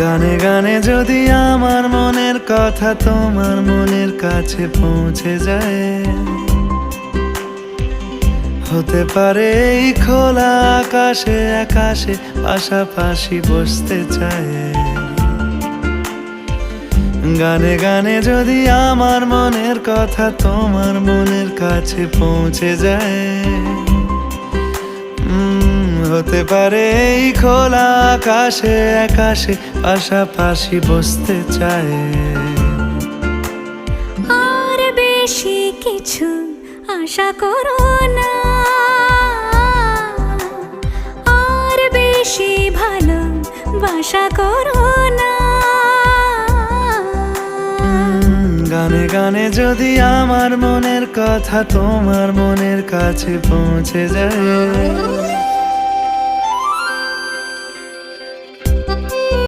গানে গানে যদি আমার মনের কথা তোমার মনের কাছে পৌঁছে যায়, হতে পারে এই খোলা আকাশে আকাশে পাশাপাশি বসতে চায়। গানে গানে যদি আমার মনের কথা তোমার মনের কাছে পৌঁছে যায়, হতে পারে এই খোলা আকাশে আকাশে পাশাপাশি বসতে চায়। আর বেশি কিছু আশা করো না, আর বেশি ভালোবাসা করো না। গানে গানে যদি আমার মনের কথা তোমার মনের কাছে পৌঁছে যায়,